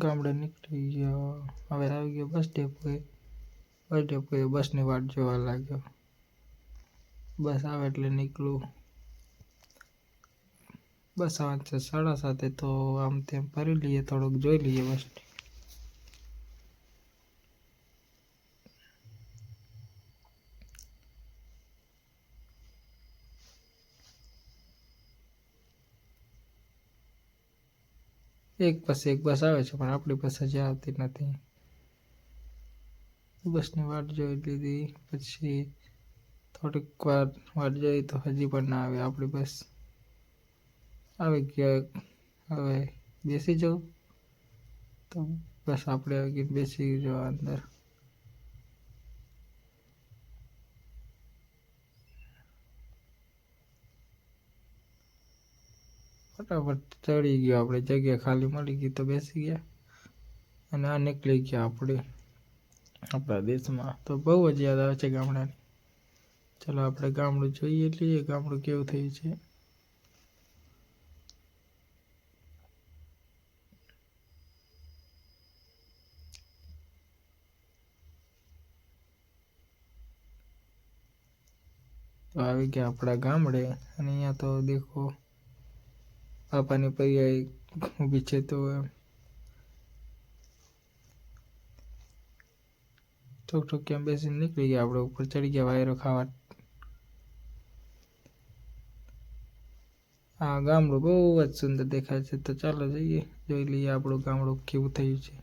ગામડે નીકળી ગયો. હવે આવી ગયો બસ ડેપોએ. બસ ડેપોએ બસની વાટ જોવા લાગ્યો. બસ આવે એટલે નીકળું. બસ આવે છે 7:30, તો આમ તેમ ફરી લઈએ, થોડુંક જોઈ લઈએ બસ. એક પછી એક બસ આવે છે, પણ આપણી બસ હજી આવતી નથી. બસની વાટ જોઈ લીધી. પછી થોડીક વાર વાટ જોઈ તો હજી પણ ના આવે આપણી બસ. આવી ગયા. હવે બેસી જાઉં તો બસ આપણે આવી ગઈ, બેસી જવા અંદર. ફટાફટ ચડી ગયો. આપણે જગ્યા ખાલી મળી ગઈ તો બેસી ગયા અને આ નીકળી ગયા આપણા દેશમાં. તો બહુ જ યાદ આવે છે ગામડાની. ચલો આપણે ગામડું જોઈએ લઈએ, ગામડું કેવું થયું છે. તો આવી ગયા આપણા ગામડે. અને અહીંયા તો દેખો પાપાની પૈયા ઊભી છે. તો ઠોક કેમ બેસીને નીકળી ગયા. આપણે ઉપર ચડી ગયા વાયરો ખાવા. આ ગામડું બહુ જ સુંદર દેખાય છે. તો ચાલો જઈએ, જોઈ લઈએ આપણું ગામડું કેવું થયું છે.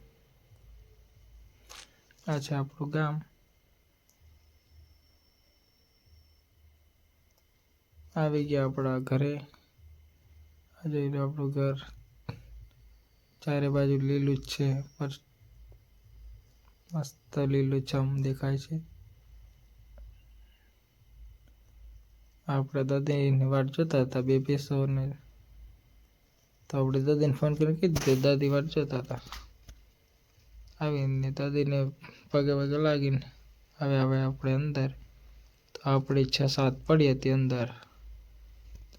આ છે આપણું ગામ. આવી ગયા આપણા ઘરે. આ જોઈ લો આપણું ઘર. ચારે બાજુ લીલું જ છે, પર મસ્ત લીલું છમ દેખાય છે. આપણે દાદીની વાટ જોતા હતા, બે ભેંસોને. તો આપણે દાદીને ફોન કરીને કીધું, દાદી વાટ જોતા હતા. આવીને દાદીને પગે લાગીને હવે આપણે અંદર. તો આપણી 6-7 પડી હતી અંદર.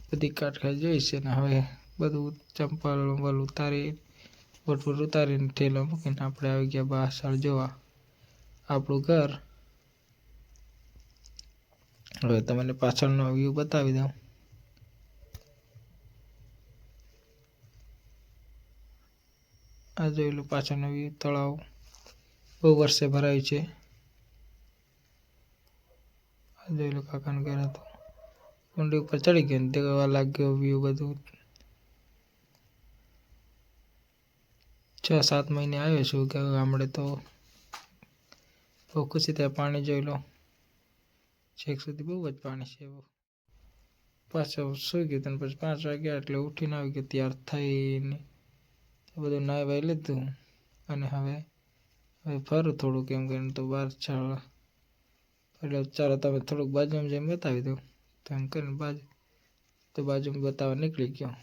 બધી કાટખાઈ જોઈ છે ને હવે બધું ચંપલ ઉતારી, વોટ ઉતારીને ઠેલો મૂકીને આપણે આવી ગયા પાછળ જોવા આપણું ઘર. હવે તમને પાછળનો વ્યૂ બતાવી દઉં. આ જોઈ લો પાછળનો વ્યૂ. તળાવ બહુ વર્ષે ભરાયું છે. આ જોઈ લો કાકાનું ઘર હતું. કુંડી ઉપર ચડી ગયો ને દેખવા લાગ્યો વ્યૂ બધું. 6-7 મહિને આવ્યો છું કે ગામડે, તો બહુ ખુશી થાય. પાણી જોઈ લો, છેક સુધી બહુ જ પાણી છે. પાછો સુઈ ગયો. અને પછી 5 વાગ્યા એટલે ઉઠીને આવી ગયો તૈયાર થઈને. બધું નાહી વાઈ લીધું અને હવે ફરું થોડુંક એમ કરીને. તો બહાર એટલે ચાલો તમે થોડુંક બાજુમાં જઈને બતાવી દઉં. તો એમ કરીને બાજુમાં બતાવવા નીકળી ગયો.